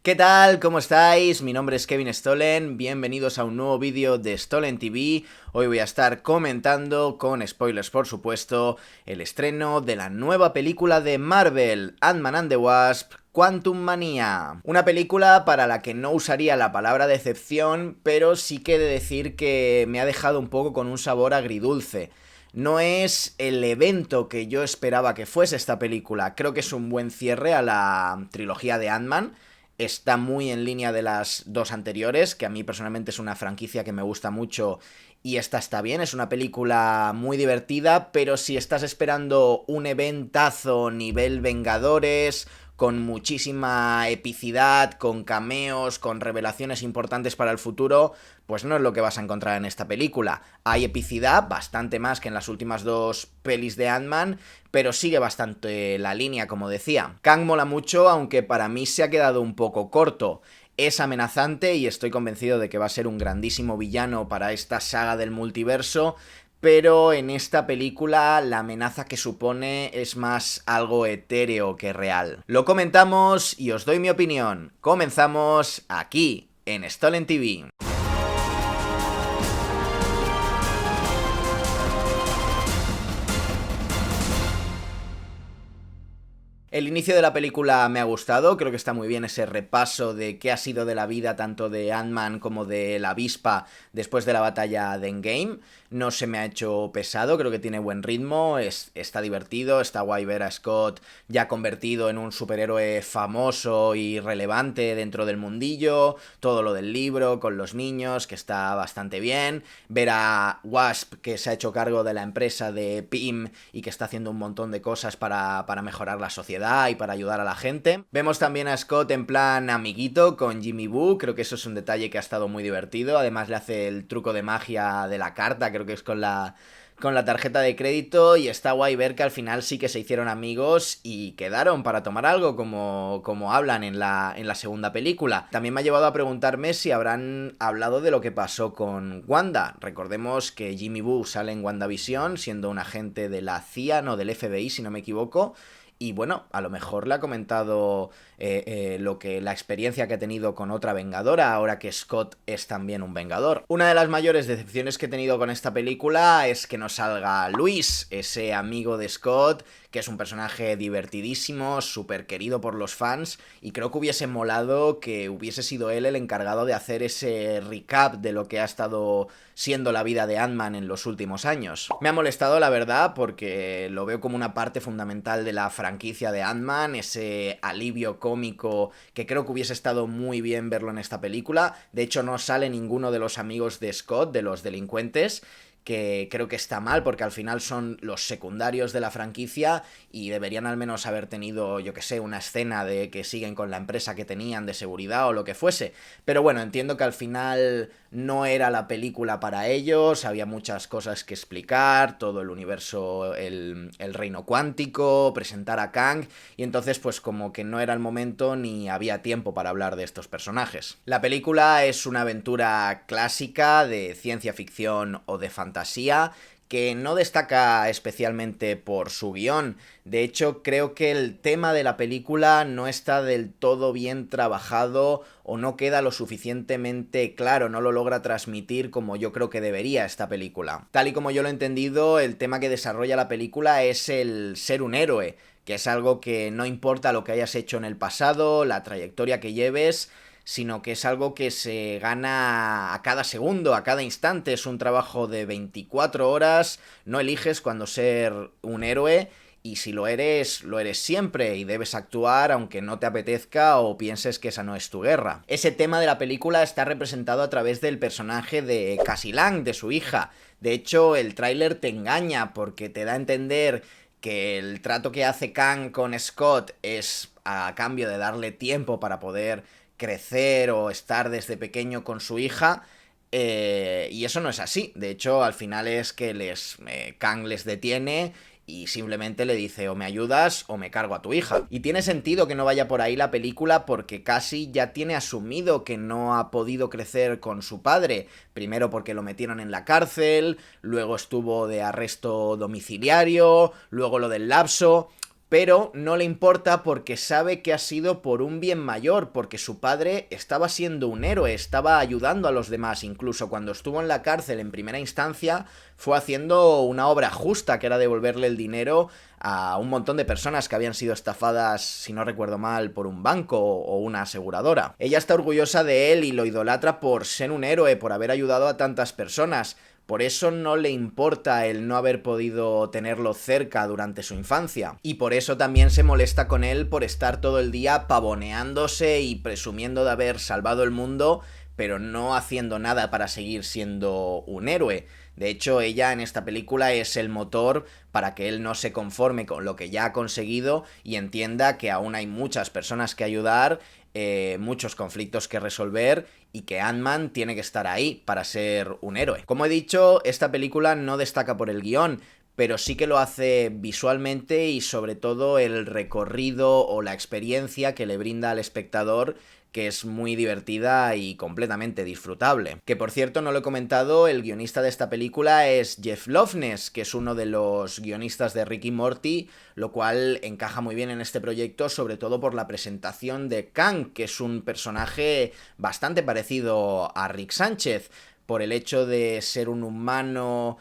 ¿Qué tal? ¿Cómo estáis? Mi nombre es Kevin Stolen, bienvenidos a un nuevo vídeo de Stolen TV. Hoy voy a estar comentando, con spoilers por supuesto, el estreno de la nueva película de Marvel, Ant-Man and the Wasp, Quantumania. Una película para la que no usaría la palabra decepción, pero sí que he de decir que me ha dejado un poco con un sabor agridulce. No es el evento que yo esperaba que fuese esta película. Creo que es un buen cierre a la trilogía de Ant-Man. Está muy en línea de las dos anteriores, que a mí personalmente es una franquicia que me gusta mucho y esta está bien, es una película muy divertida, pero si estás esperando un eventazo nivel Vengadores, con muchísima epicidad, con cameos, con revelaciones importantes para el futuro, pues no es lo que vas a encontrar en esta película. Hay epicidad, bastante más que en las últimas dos pelis de Ant-Man, pero sigue bastante la línea, como decía. Kang mola mucho, aunque para mí se ha quedado un poco corto. Es amenazante y estoy convencido de que va a ser un grandísimo villano para esta saga del multiverso, pero en esta película la amenaza que supone es más algo etéreo que real. Lo comentamos y os doy mi opinión. Comenzamos aquí, en Stolen TV. El inicio de la película me ha gustado, creo que está muy bien ese repaso de qué ha sido de la vida tanto de Ant-Man como de la avispa después de la batalla de Endgame. No se me ha hecho pesado, creo que tiene buen ritmo, está divertido, está guay ver a Scott ya convertido en un superhéroe famoso y relevante dentro del mundillo, todo lo del libro con los niños, que está bastante bien, ver a Wasp que se ha hecho cargo de la empresa de Pym y que está haciendo un montón de cosas para mejorar la sociedad y para ayudar a la gente. Vemos también a Scott en plan amiguito con Jimmy Woo, creo que eso es un detalle que ha estado muy divertido, además le hace el truco de magia de la carta, creo que es con la tarjeta de crédito, y está guay ver que al final sí que se hicieron amigos y quedaron para tomar algo como hablan en la segunda película. También me ha llevado a preguntarme si habrán hablado de lo que pasó con Wanda. Recordemos que Jimmy Woo sale en WandaVision siendo un agente de la CIA, no del FBI si no me equivoco. Y bueno, a lo mejor le ha comentado la experiencia que ha tenido con otra vengadora, ahora que Scott es también un vengador. Una de las mayores decepciones que he tenido con esta película es que no salga Luis, ese amigo de Scott, que es un personaje divertidísimo, súper querido por los fans, y creo que hubiese molado que hubiese sido él el encargado de hacer ese recap de lo que ha estado siendo la vida de Ant-Man en los últimos años. Me ha molestado, la verdad, porque lo veo como una parte fundamental de la franquicia de Ant-Man, ese alivio cómico que creo que hubiese estado muy bien verlo en esta película. De hecho, no sale ninguno de los amigos de Scott, de los delincuentes, que creo que está mal porque al final son los secundarios de la franquicia y deberían al menos haber tenido, yo que sé, una escena de que siguen con la empresa que tenían de seguridad o lo que fuese. Pero bueno, entiendo que al final no era la película para ellos, había muchas cosas que explicar, todo el universo, el reino cuántico, presentar a Kang, y entonces pues como que no era el momento ni había tiempo para hablar de estos personajes. La película es una aventura clásica de ciencia ficción o de fantasía, que no destaca especialmente por su guión. De hecho, creo que el tema de la película no está del todo bien trabajado o no queda lo suficientemente claro, no lo logra transmitir como yo creo que debería esta película. Tal y como yo lo he entendido, el tema que desarrolla la película es el ser un héroe, que es algo que no importa lo que hayas hecho en el pasado, la trayectoria que lleves, sino que es algo que se gana a cada segundo, a cada instante. Es un trabajo de 24 horas, no eliges cuándo ser un héroe, y si lo eres siempre y debes actuar aunque no te apetezca o pienses que esa no es tu guerra. Ese tema de la película está representado a través del personaje de Cassie Lang, de su hija. De hecho, el tráiler te engaña porque te da a entender que el trato que hace Kang con Scott es a cambio de darle tiempo para poder crecer o estar desde pequeño con su hija, y eso no es así. De hecho, al final es que Kang les detiene y simplemente le dice o me ayudas o me cargo a tu hija. Y tiene sentido que no vaya por ahí la película porque Cassie ya tiene asumido que no ha podido crecer con su padre. Primero porque lo metieron en la cárcel, luego estuvo de arresto domiciliario, luego lo del lapso. pero no le importa porque sabe que ha sido por un bien mayor, porque su padre estaba siendo un héroe, estaba ayudando a los demás, incluso cuando estuvo en la cárcel en primera instancia, fue haciendo una obra justa, que era devolverle el dinero a un montón de personas que habían sido estafadas, si no recuerdo mal, por un banco o una aseguradora. Ella está orgullosa de él y lo idolatra por ser un héroe, por haber ayudado a tantas personas. Por eso no le importa el no haber podido tenerlo cerca durante su infancia. Y por eso también se molesta con él por estar todo el día pavoneándose y presumiendo de haber salvado el mundo, pero no haciendo nada para seguir siendo un héroe. De hecho, ella en esta película es el motor para que él no se conforme con lo que ya ha conseguido y entienda que aún hay muchas personas que ayudar, muchos conflictos que resolver y que Ant-Man tiene que estar ahí para ser un héroe. Como he dicho, esta película no destaca por el guión, pero sí que lo hace visualmente y sobre todo el recorrido o la experiencia que le brinda al espectador, que es muy divertida y completamente disfrutable. Que por cierto, no lo he comentado, el guionista de esta película es Jeff Loveness, que es uno de los guionistas de Rick y Morty, lo cual encaja muy bien en este proyecto, sobre todo por la presentación de Kang, que es un personaje bastante parecido a Rick Sánchez, por el hecho de ser un humano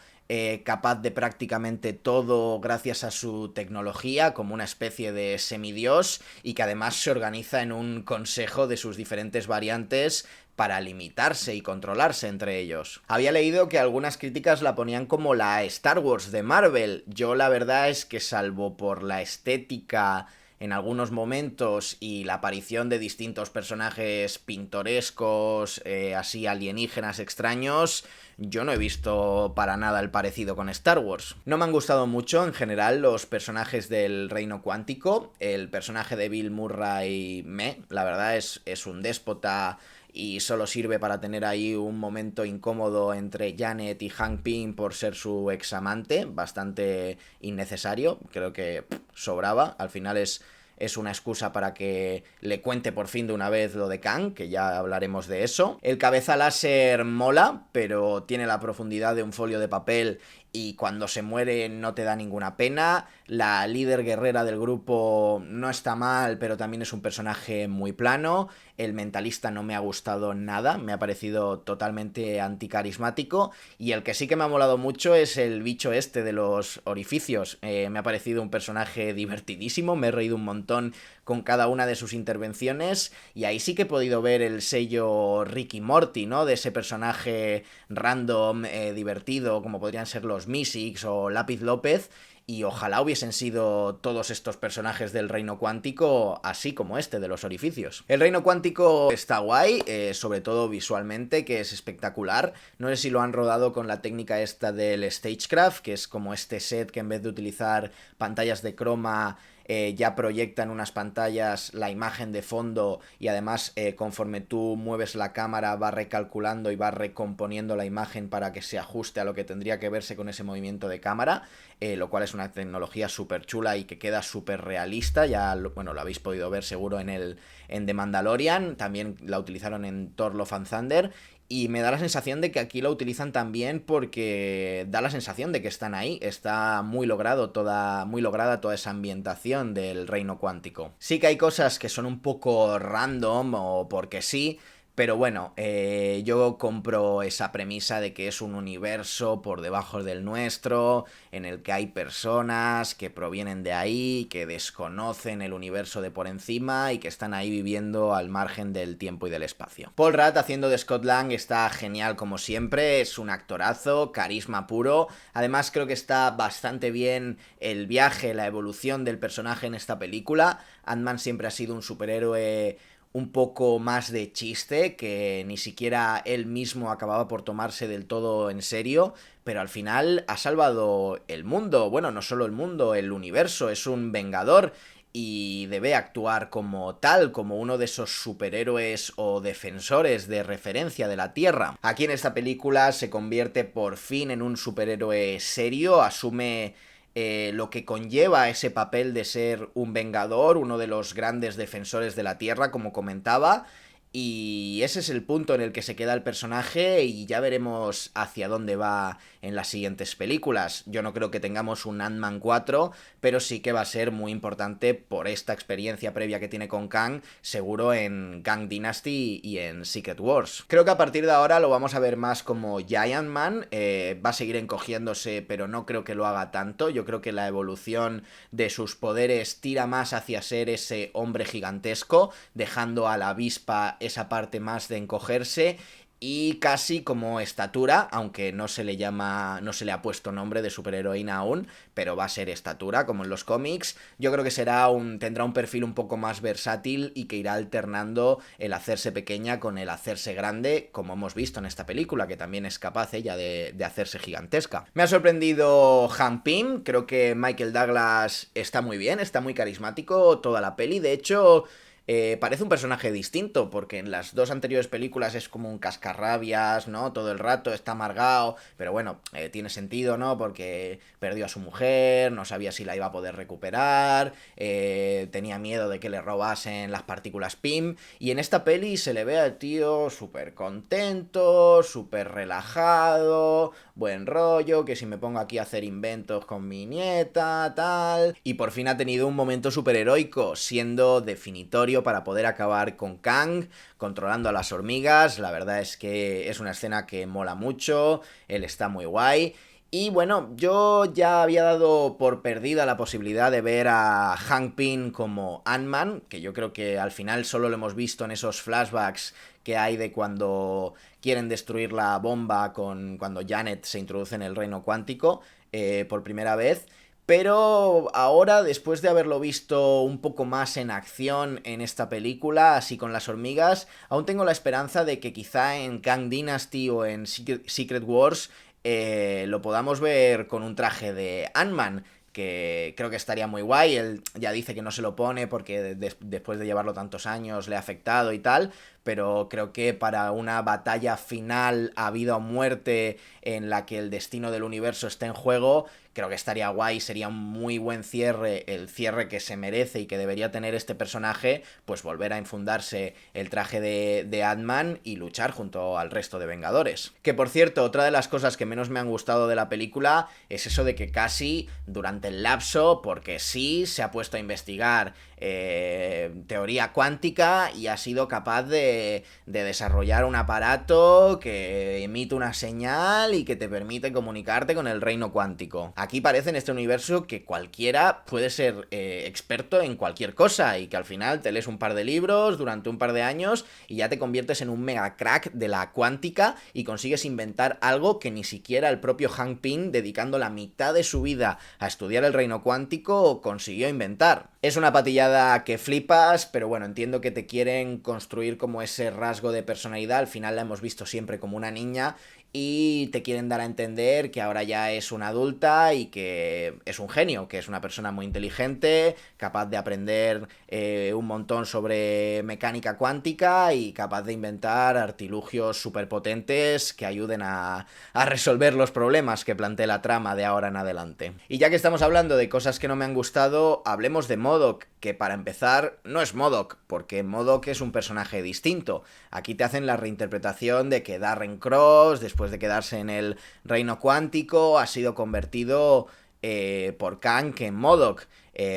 capaz de prácticamente todo gracias a su tecnología, como una especie de semidios, y que además se organiza en un consejo de sus diferentes variantes para limitarse y controlarse entre ellos. Había leído que algunas críticas la ponían como la Star Wars de Marvel. Yo la verdad es que, salvo por la estética en algunos momentos y la aparición de distintos personajes pintorescos, así alienígenas extraños, yo no he visto para nada el parecido con Star Wars. No me han gustado mucho en general los personajes del Reino Cuántico. El personaje de Bill Murray, la verdad es un déspota y solo sirve para tener ahí un momento incómodo entre Janet y Hank Pym por ser su examante, bastante innecesario, creo que sobraba, al final es una excusa para que le cuente por fin de una vez lo de Kang, que ya hablaremos de eso. El cabeza láser mola, pero tiene la profundidad de un folio de papel y cuando se muere no te da ninguna pena. La líder guerrera del grupo no está mal, pero también es un personaje muy plano. El mentalista no me ha gustado nada, me ha parecido totalmente anticarismático. Y el que sí que me ha molado mucho es el bicho este de los orificios. Me ha parecido un personaje divertidísimo, me he reído un montón con cada una de sus intervenciones, y ahí sí que he podido ver el sello Rick y Morty, ¿no? De ese personaje random, divertido, como podrían ser los Mystics o Lápiz López, y ojalá hubiesen sido todos estos personajes del Reino Cuántico así como este de los orificios. El Reino Cuántico está guay, sobre todo visualmente, que es espectacular. No sé si lo han rodado con la técnica esta del Stagecraft, que es como este set que en vez de utilizar pantallas de croma, ya proyectan unas pantallas la imagen de fondo, y además conforme tú mueves la cámara va recalculando y va recomponiendo la imagen para que se ajuste a lo que tendría que verse con ese movimiento de cámara, lo cual es una tecnología súper chula y que queda súper realista. Ya lo habéis podido ver seguro en The Mandalorian, también la utilizaron en Thor Love and Thunder. Y me da la sensación de que aquí lo utilizan también porque da la sensación de que están ahí. Está muy lograda toda esa ambientación del Reino Cuántico. Sí que hay cosas que son un poco random o porque sí, pero bueno, yo compro esa premisa de que es un universo por debajo del nuestro, en el que hay personas que provienen de ahí, que desconocen el universo de por encima y que están ahí viviendo al margen del tiempo y del espacio. Paul Rudd haciendo de Scott Lang está genial como siempre, es un actorazo, carisma puro. Además creo que está bastante bien el viaje, la evolución del personaje en esta película. Ant-Man siempre ha sido un superhéroe un poco más de chiste, que ni siquiera él mismo acababa por tomarse del todo en serio, pero al final ha salvado el mundo, bueno, no solo el mundo, el universo, es un vengador y debe actuar como tal, como uno de esos superhéroes o defensores de referencia de la Tierra. Aquí en esta película se convierte por fin en un superhéroe serio, asume lo que conlleva ese papel de ser un vengador, uno de los grandes defensores de la Tierra, como comentaba, Y ese es el punto en el que se queda el personaje y ya veremos hacia dónde va en las siguientes películas. Yo no creo que tengamos un Ant-Man 4, pero sí que va a ser muy importante por esta experiencia previa que tiene con Kang, seguro en Kang Dynasty y en Secret Wars. Creo que a partir de ahora lo vamos a ver más como Giant Man, va a seguir encogiéndose, pero no creo que lo haga tanto. Yo creo que la evolución de sus poderes tira más hacia ser ese hombre gigantesco, dejando a la avispa esa parte más de encogerse y casi como estatura, aunque no se le llama, no se le ha puesto nombre de superheroína aún, pero va a ser estatura como en los cómics. Yo creo que tendrá un perfil un poco más versátil y que irá alternando el hacerse pequeña con el hacerse grande, como hemos visto en esta película, que también es capaz ella de hacerse gigantesca. Me ha sorprendido Hank Pym, creo que Michael Douglas está muy bien, está muy carismático toda la peli, de hecho... parece un personaje distinto, porque en las dos anteriores películas es como un cascarrabias, ¿no? Todo el rato está amargado, pero bueno, tiene sentido, ¿no? Porque perdió a su mujer, no sabía si la iba a poder recuperar, tenía miedo de que le robasen las partículas PIM, y en esta peli se le ve al tío súper contento, súper relajado, buen rollo, que si me pongo aquí a hacer inventos con mi nieta, tal, y por fin ha tenido un momento superheroico, siendo definitorio para poder acabar con Kang, controlando a las hormigas. La verdad es que es una escena que mola mucho, él está muy guay. Y bueno, yo ya había dado por perdida la posibilidad de ver a Hank Pym como Ant-Man, que yo creo que al final solo lo hemos visto en esos flashbacks que hay de cuando quieren destruir la bomba cuando Janet se introduce en el reino cuántico por primera vez. Pero ahora, después de haberlo visto un poco más en acción en esta película, así con las hormigas, aún tengo la esperanza de que quizá en Kang Dynasty o en Secret Wars lo podamos ver con un traje de Ant-Man, que creo que estaría muy guay. Él ya dice que no se lo pone porque después de llevarlo tantos años le ha afectado y tal, pero creo que para una batalla final a vida o muerte en la que el destino del universo esté en juego, creo que estaría guay, sería un muy buen cierre, el cierre que se merece y que debería tener este personaje, pues volver a infundarse el traje de Ant-Man y luchar junto al resto de Vengadores. Que por cierto, otra de las cosas que menos me han gustado de la película es eso de que casi durante el lapso, porque sí, se ha puesto a investigar teoría cuántica y ha sido capaz de desarrollar un aparato que emite una señal y que te permite comunicarte con el reino cuántico. Aquí parece en este universo que cualquiera puede ser experto en cualquier cosa y que al final te lees un par de libros durante un par de años y ya te conviertes en un mega crack de la cuántica y consigues inventar algo que ni siquiera el propio Hank Pym, dedicando la mitad de su vida a estudiar el reino cuántico, consiguió inventar. Es una patillada que flipas, pero bueno, entiendo que te quieren construir como ese rasgo de personalidad. Al final la hemos visto siempre como una niña y te quieren dar a entender que ahora ya es una adulta y que es un genio, que es una persona muy inteligente, capaz de aprender un montón sobre mecánica cuántica y capaz de inventar artilugios superpotentes que ayuden a resolver los problemas que plantea la trama de ahora en adelante. Y ya que estamos hablando de cosas que no me han gustado, hablemos de MODOK, que para empezar no es MODOK, porque MODOK es un personaje distinto. Aquí te hacen la reinterpretación de que Darren Cross, después de quedarse en el reino cuántico, ha sido convertido por Kang en MODOK.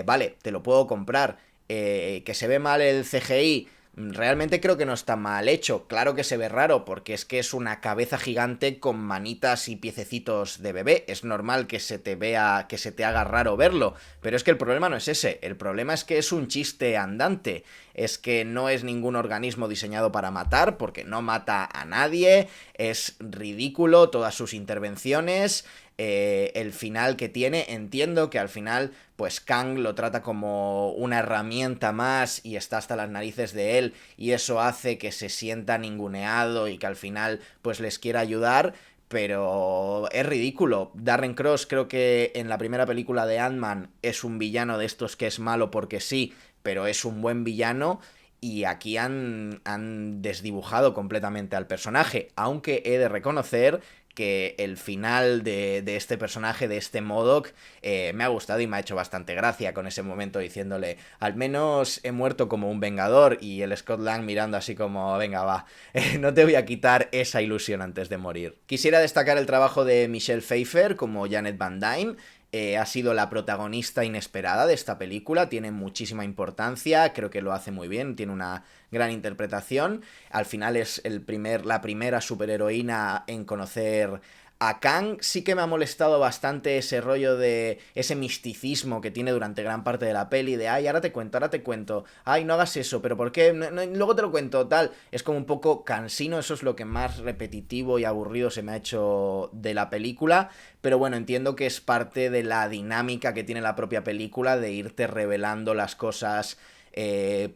Vale, te lo puedo comprar. Que se ve mal el CGI, realmente creo que no está mal hecho. Claro que se ve raro, porque es que es una cabeza gigante con manitas y piececitos de bebé. Es normal que se te vea, que se te haga raro verlo. Pero es que el problema no es ese. El problema es que es un chiste andante. Es que no es ningún organismo diseñado para matar, porque no mata a nadie. Es ridículo todas sus intervenciones. El final que tiene, entiendo que al final pues Kang lo trata como una herramienta más y está hasta las narices de él y eso hace que se sienta ninguneado y que al final pues les quiera ayudar, pero es ridículo. Darren Cross creo que en la primera película de Ant-Man es un villano de estos que es malo porque sí, pero es un buen villano. Y aquí han desdibujado completamente al personaje, aunque he de reconocer que el final de este personaje, de este MODOK, me ha gustado y me ha hecho bastante gracia con ese momento diciéndole, al menos he muerto como un vengador, y el Scott Lang mirando así como, venga va, no te voy a quitar esa ilusión antes de morir. Quisiera destacar el trabajo de Michelle Pfeiffer como Janet Van Dyne. Ha sido la protagonista inesperada de esta película, tiene muchísima importancia, creo que lo hace muy bien, tiene una gran interpretación. Al final es la primera superheroína en conocer a Kang. Sí que me ha molestado bastante ese rollo de ese misticismo que tiene durante gran parte de la peli, de ay, ahora te cuento, ay, no hagas eso, pero ¿por qué? Luego te lo cuento, tal. Es como un poco cansino, eso es lo que más repetitivo y aburrido se me ha hecho de la película, pero bueno, entiendo que es parte de la dinámica que tiene la propia película de irte revelando las cosas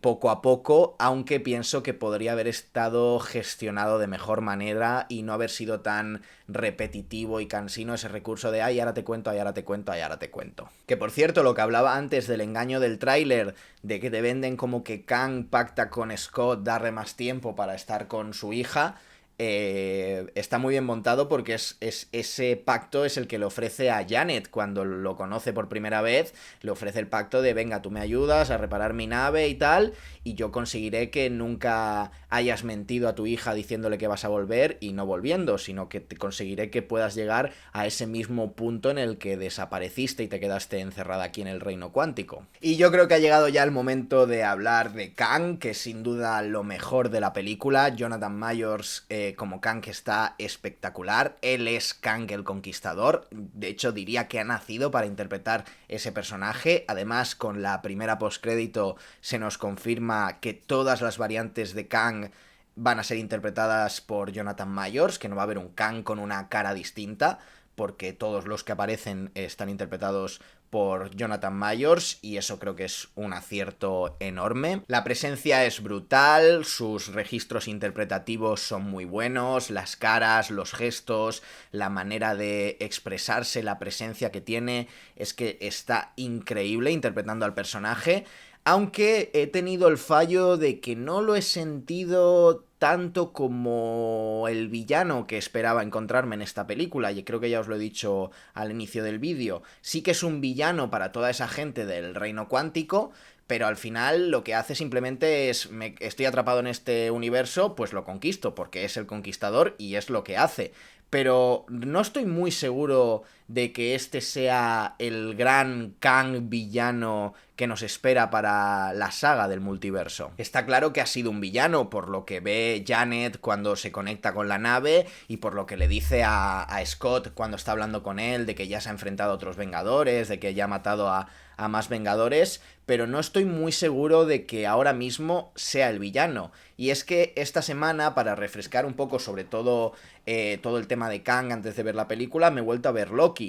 poco a poco, aunque pienso que podría haber estado gestionado de mejor manera y no haber sido tan repetitivo y cansino ese recurso de ay, ahora te cuento, ay, ahora te cuento, ay, ahora te cuento. Que por cierto, lo que hablaba antes del engaño del tráiler, de que te venden como que Kang pacta con Scott darle más tiempo para estar con su hija, está muy bien montado porque ese pacto es el que le ofrece a Janet cuando lo conoce por primera vez. Le ofrece el pacto de venga, tú me ayudas a reparar mi nave y tal, y yo conseguiré que nunca hayas mentido a tu hija diciéndole que vas a volver y no volviendo, sino que te conseguiré que puedas llegar a ese mismo punto en el que desapareciste y te quedaste encerrada aquí en el reino cuántico. Y yo creo que ha llegado ya el momento de hablar de Kang, que es sin duda lo mejor de la película. Jonathan Majors como Kang está espectacular. Él es Kang el Conquistador. De hecho, diría que ha nacido para interpretar ese personaje. Además, con la primera postcrédito se nos confirma que todas las variantes de Kang van a ser interpretadas por Jonathan Majors, que no va a haber un Kang con una cara distinta, porque todos los que aparecen están interpretados por Jonathan Majors, y eso creo que es un acierto enorme. La presencia es brutal, sus registros interpretativos son muy buenos, las caras, los gestos, la manera de expresarse, la presencia que tiene, es que está increíble interpretando al personaje. Aunque he tenido el fallo de que no lo he sentido tanto como el villano que esperaba encontrarme en esta película, y creo que ya os lo he dicho al inicio del vídeo. Sí que es un villano para toda esa gente del reino cuántico, pero al final lo que hace simplemente es, estoy atrapado en este universo, pues lo conquisto, porque es el conquistador y es lo que hace. Pero no estoy muy seguro de que este sea el gran Kang villano que nos espera para la saga del multiverso. Está claro que ha sido un villano por lo que ve Janet cuando se conecta con la nave y por lo que le dice a Scott cuando está hablando con él de que ya se ha enfrentado a otros Vengadores, de que ya ha matado a más Vengadores, pero no estoy muy seguro de que ahora mismo sea el villano. Y es que esta semana, para refrescar un poco sobre todo todo el tema de Kang antes de ver la película, me he vuelto a ver Loki.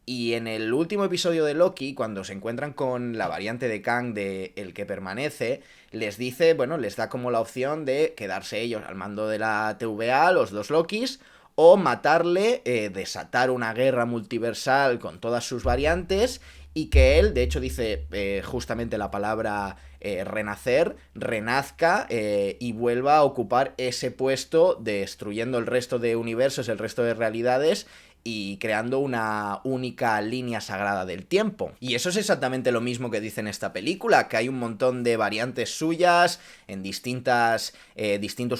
Y en el último episodio de Loki, cuando se encuentran con la variante de Kang de El que permanece, les dice, bueno, les da como la opción de quedarse ellos al mando de la TVA, los dos Lokis, o matarle, desatar una guerra multiversal con todas sus variantes, y que él, de hecho dice justamente la palabra renacer, renazca y vuelva a ocupar ese puesto, destruyendo el resto de universos, el resto de realidades, y creando una única línea sagrada del tiempo. Y eso es exactamente lo mismo que dice en esta película, que hay un montón de variantes suyas en distintos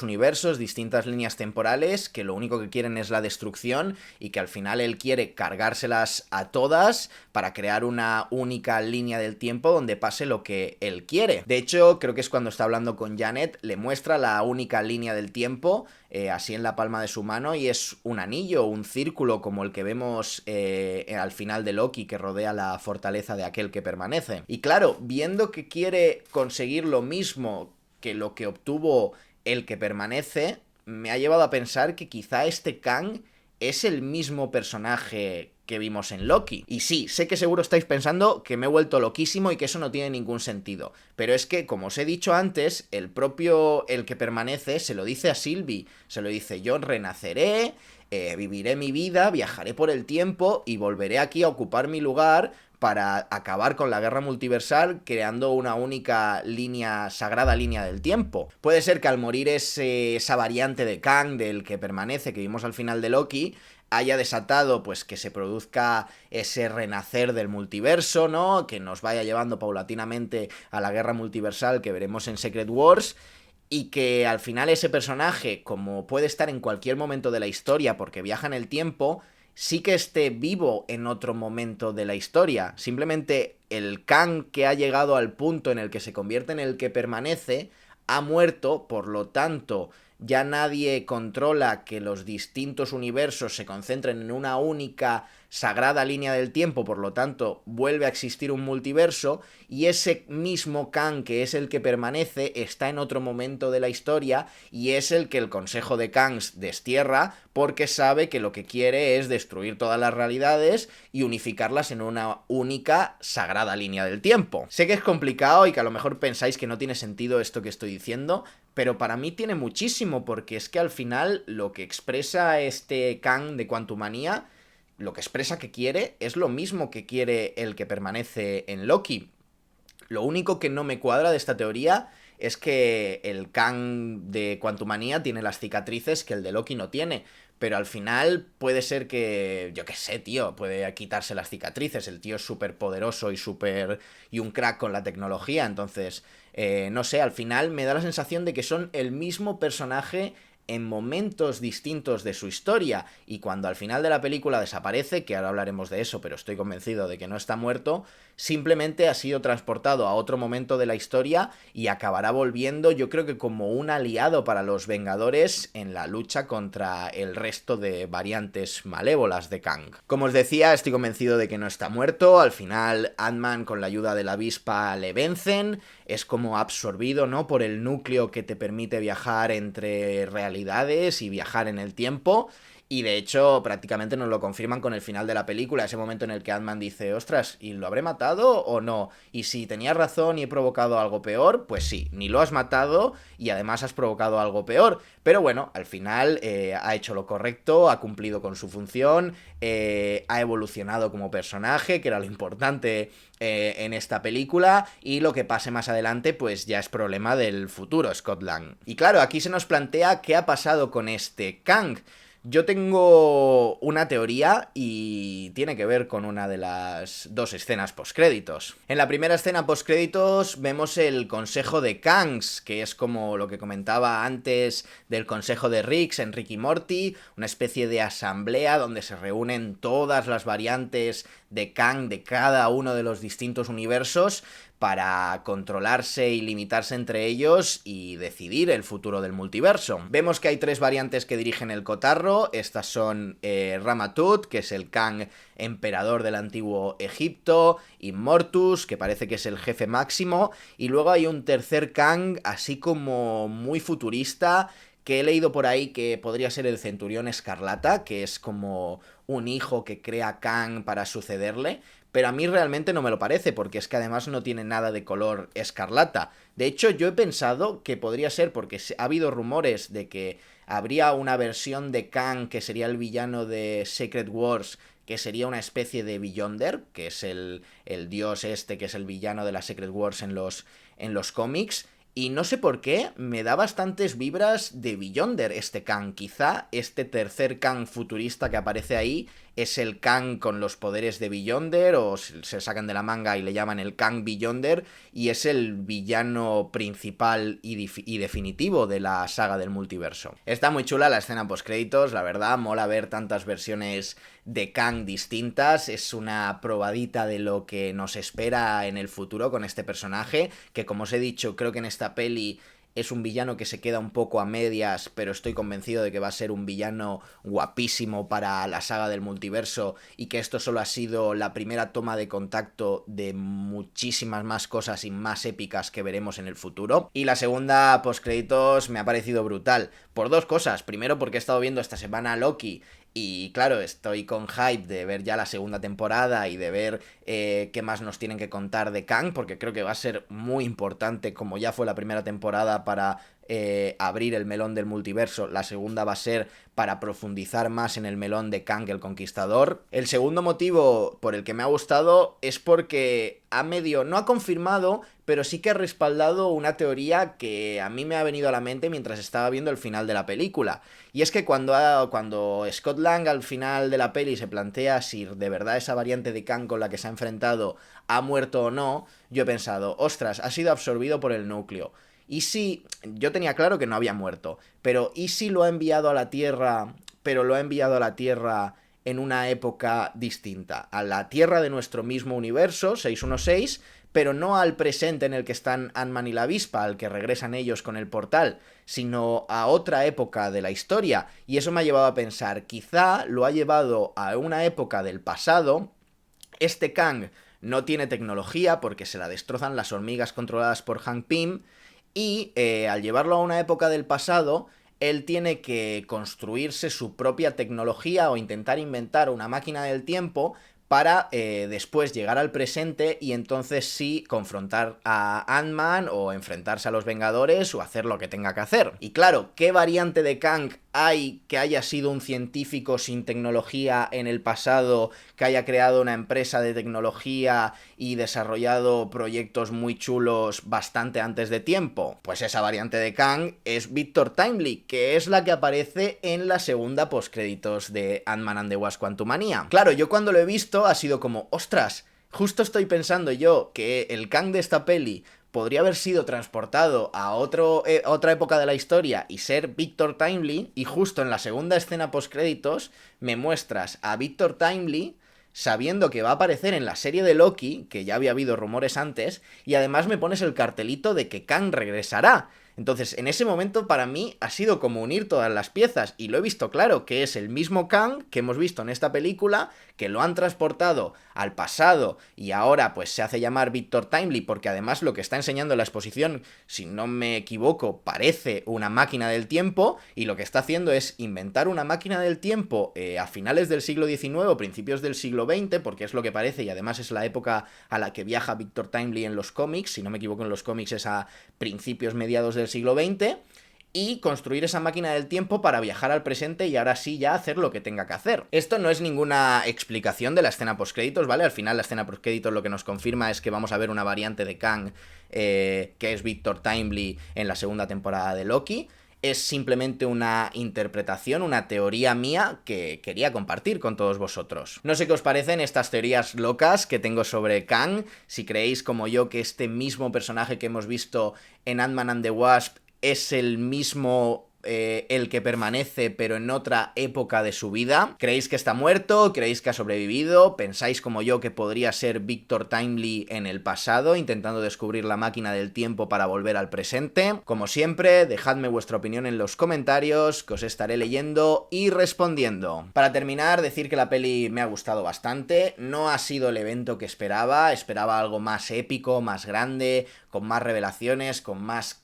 universos, distintas líneas temporales, que lo único que quieren es la destrucción y que al final él quiere cargárselas a todas para crear una única línea del tiempo donde pase lo que él quiere. De hecho, creo que es cuando está hablando con Janet, le muestra la única línea del tiempo así en la palma de su mano, y es un anillo, un círculo como el que vemos al final de Loki, que rodea la fortaleza de aquel que permanece. Y claro, viendo que quiere conseguir lo mismo que lo que obtuvo el que permanece, me ha llevado a pensar que quizá este Kang es el mismo personaje que vimos en Loki. Y sí, sé que seguro estáis pensando que me he vuelto loquísimo y que eso no tiene ningún sentido, pero es que, como os he dicho antes, el que permanece se lo dice a Sylvie, se lo dice: yo renaceré, viviré mi vida, viajaré por el tiempo y volveré aquí a ocupar mi lugar para acabar con la guerra multiversal, creando una única línea, sagrada línea del tiempo. Puede ser que al morir esa variante de Kang del que permanece, que vimos al final de Loki, haya desatado pues que se produzca ese renacer del multiverso, ¿no? Que nos vaya llevando paulatinamente a la guerra multiversal que veremos en Secret Wars. Y que al final ese personaje, como puede estar en cualquier momento de la historia porque viaja en el tiempo, sí que esté vivo en otro momento de la historia. Simplemente el Kang que ha llegado al punto en el que se convierte en el que permanece ha muerto, por lo tanto ya nadie controla que los distintos universos se concentren en una única sagrada línea del tiempo, por lo tanto vuelve a existir un multiverso, y ese mismo Kang que es el que permanece está en otro momento de la historia y es el que el Consejo de Kangs destierra porque sabe que lo que quiere es destruir todas las realidades y unificarlas en una única sagrada línea del tiempo. Sé que es complicado y que a lo mejor pensáis que no tiene sentido esto que estoy diciendo, pero para mí tiene muchísimo, porque es que al final lo que expresa este Kang de Quantumania, lo que expresa que quiere, es lo mismo que quiere el que permanece en Loki. Lo único que no me cuadra de esta teoría es que el Kang de Quantumania tiene las cicatrices que el de Loki no tiene. Pero al final puede ser que, yo qué sé, tío, puede quitarse las cicatrices. El tío es súper poderoso y un crack con la tecnología. Entonces, no sé, al final me da la sensación de que son el mismo personaje en momentos distintos de su historia, y cuando al final de la película desaparece, que ahora hablaremos de eso, pero estoy convencido de que no está muerto, simplemente ha sido transportado a otro momento de la historia y acabará volviendo, yo creo que como un aliado para los Vengadores en la lucha contra el resto de variantes malévolas de Kang. Como os decía, estoy convencido de que no está muerto. Al final Ant-Man, con la ayuda de la avispa, le vencen, es como absorbido, ¿no?, por el núcleo que te permite viajar entre realidades y viajar en el tiempo. Y de hecho, prácticamente nos lo confirman con el final de la película, ese momento en el que Ant-Man dice, ostras, ¿y lo habré matado o no? Y si tenía razón y he provocado algo peor, pues sí, ni lo has matado y además has provocado algo peor. Pero bueno, al final ha hecho lo correcto, ha cumplido con su función, ha evolucionado como personaje, que era lo importante en esta película, y lo que pase más adelante pues ya es problema del futuro Scott Lang. Y claro, aquí se nos plantea qué ha pasado con este Kang. Yo tengo una teoría y tiene que ver con una de las dos escenas postcréditos. En la primera escena postcréditos vemos el consejo de Kangs, que es como lo que comentaba antes del consejo de Riggs en Rick y Morty, una especie de asamblea donde se reúnen todas las variantes de Kang de cada uno de los distintos universos para controlarse y limitarse entre ellos y decidir el futuro del multiverso. Vemos que hay tres variantes que dirigen el cotarro. Estas son Ramatut, que es el Kang emperador del antiguo Egipto, Immortus, que parece que es el jefe máximo, y luego hay un tercer Kang así como muy futurista, que he leído por ahí que podría ser el Centurión Escarlata, que es como un hijo que crea Kang para sucederle, pero a mí realmente no me lo parece, porque es que además no tiene nada de color escarlata. De hecho, yo he pensado que podría ser, porque ha habido rumores de que habría una versión de Kang que sería el villano de Secret Wars, que sería una especie de Beyonder, que es el dios este, que es el villano de la Secret Wars en los cómics. Y no sé por qué, me da bastantes vibras de Beyonder este Kang. Quizá este tercer Kang futurista que aparece ahí es el Kang con los poderes de Beyonder, o se sacan de la manga y le llaman el Kang Beyonder, y es el villano principal y definitivo de la saga del multiverso. Está muy chula la escena postcréditos, la verdad, mola ver tantas versiones de Kang distintas, es una probadita de lo que nos espera en el futuro con este personaje, que como os he dicho, creo que en esta peli es un villano que se queda un poco a medias, pero estoy convencido de que va a ser un villano guapísimo para la saga del multiverso, y que esto solo ha sido la primera toma de contacto de muchísimas más cosas y más épicas que veremos en el futuro. Y la segunda postcréditos me ha parecido brutal, por dos cosas. Primero, porque he estado viendo esta semana Loki, y claro, estoy con hype de ver ya la segunda temporada y de ver qué más nos tienen que contar de Kang, porque creo que va a ser muy importante, como ya fue la primera temporada, para abrir el melón del multiverso, la segunda va a ser para profundizar más en el melón de Kang el Conquistador. El segundo motivo por el que me ha gustado es porque no ha confirmado, pero sí que ha respaldado una teoría que a mí me ha venido a la mente mientras estaba viendo el final de la película. Y es que cuando Scott Lang al final de la peli se plantea si de verdad esa variante de Kang con la que se ha enfrentado ha muerto o no, yo he pensado, ostras, ha sido absorbido por el núcleo. Y si, yo tenía claro que no había muerto, pero ¿y si lo ha enviado a la Tierra, pero lo ha enviado a la Tierra en una época distinta? A la Tierra de nuestro mismo universo, 616, pero no al presente en el que están Ant-Man y la avispa, al que regresan ellos con el portal, sino a otra época de la historia. Y eso me ha llevado a pensar, quizá lo ha llevado a una época del pasado. Este Kang no tiene tecnología porque se la destrozan las hormigas controladas por Hank Pym, y al llevarlo a una época del pasado, él tiene que construirse su propia tecnología o intentar inventar una máquina del tiempo para después llegar al presente y entonces sí confrontar a Ant-Man o enfrentarse a los Vengadores o hacer lo que tenga que hacer. Y claro, ¿qué variante de Kang hay que haya sido un científico sin tecnología en el pasado, que haya creado una empresa de tecnología y desarrollado proyectos muy chulos bastante antes de tiempo? Pues esa variante de Kang es Victor Timely, que es la que aparece en la segunda postcréditos de Ant-Man and the Wasp: Quantumania. Claro, yo cuando lo he visto ha sido como, ostras, justo estoy pensando yo que el Kang de esta peli podría haber sido transportado a otra época de la historia y ser Victor Timely, y justo en la segunda escena postcréditos me muestras a Victor Timely sabiendo que va a aparecer en la serie de Loki, que ya había habido rumores antes, y además me pones el cartelito de que Kang regresará. Entonces, en ese momento para mí ha sido como unir todas las piezas, y lo he visto claro, que es el mismo Kang que hemos visto en esta película, que lo han transportado al pasado y ahora pues se hace llamar Victor Timely, porque además lo que está enseñando en la exposición, si no me equivoco, parece una máquina del tiempo, y lo que está haciendo es inventar una máquina del tiempo a finales del siglo XIX o principios del siglo XX, porque es lo que parece, y además es la época a la que viaja Victor Timely en los cómics. Si no me equivoco, en los cómics es a principios mediados del siglo XX, y construir esa máquina del tiempo para viajar al presente y ahora sí ya hacer lo que tenga que hacer. Esto no es ninguna explicación de la escena postcréditos, ¿vale? Al final la escena postcréditos lo que nos confirma es que vamos a ver una variante de Kang que es Victor Timely en la segunda temporada de Loki. Es simplemente una interpretación, una teoría mía que quería compartir con todos vosotros. No sé qué os parecen estas teorías locas que tengo sobre Kang, si creéis como yo que este mismo personaje que hemos visto en Ant-Man and the Wasp es el mismo el que permanece pero en otra época de su vida. ¿Creéis que está muerto? ¿Creéis que ha sobrevivido? ¿Pensáis como yo que podría ser Victor Timely en el pasado, intentando descubrir la máquina del tiempo para volver al presente? Como siempre, dejadme vuestra opinión en los comentarios, que os estaré leyendo y respondiendo. Para terminar, decir que la peli me ha gustado bastante. No ha sido el evento que esperaba algo más épico, más grande, con más revelaciones, con más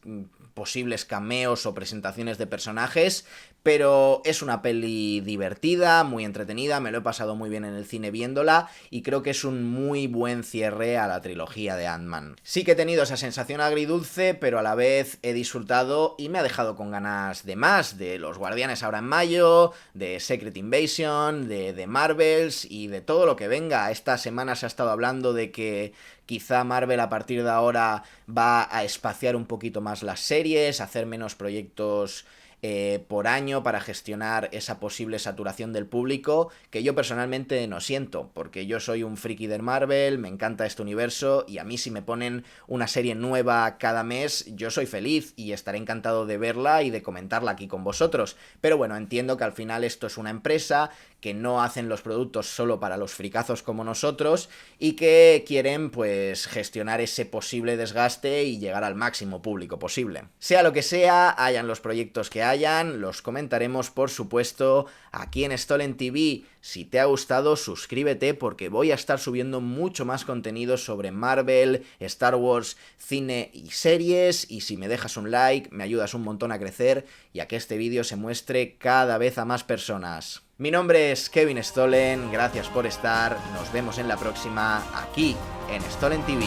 posibles cameos o presentaciones de personajes, pero es una peli divertida, muy entretenida, me lo he pasado muy bien en el cine viéndola y creo que es un muy buen cierre a la trilogía de Ant-Man. Sí que he tenido esa sensación agridulce, pero a la vez he disfrutado y me ha dejado con ganas de más, de Los Guardianes ahora en mayo, de Secret Invasion, de Marvels y de todo lo que venga. Esta semana se ha estado hablando de que quizá Marvel a partir de ahora va a espaciar un poquito más las series, hacer menos proyectos por año para gestionar esa posible saturación del público, que yo personalmente no siento, porque yo soy un friki del Marvel, me encanta este universo, y a mí si me ponen una serie nueva cada mes, yo soy feliz y estaré encantado de verla y de comentarla aquí con vosotros. Pero bueno, entiendo que al final esto es una empresa, que no hacen los productos solo para los fricazos como nosotros y que quieren pues gestionar ese posible desgaste y llegar al máximo público posible. Sea lo que sea, hayan los proyectos que hayan, los comentaremos por supuesto aquí en Stolen TV. Si te ha gustado, suscríbete porque voy a estar subiendo mucho más contenido sobre Marvel, Star Wars, cine y series, y si me dejas un like me ayudas un montón a crecer y a que este vídeo se muestre cada vez a más personas. Mi nombre es Kevin Stolen, gracias por estar, nos vemos en la próxima aquí en Stolen TV.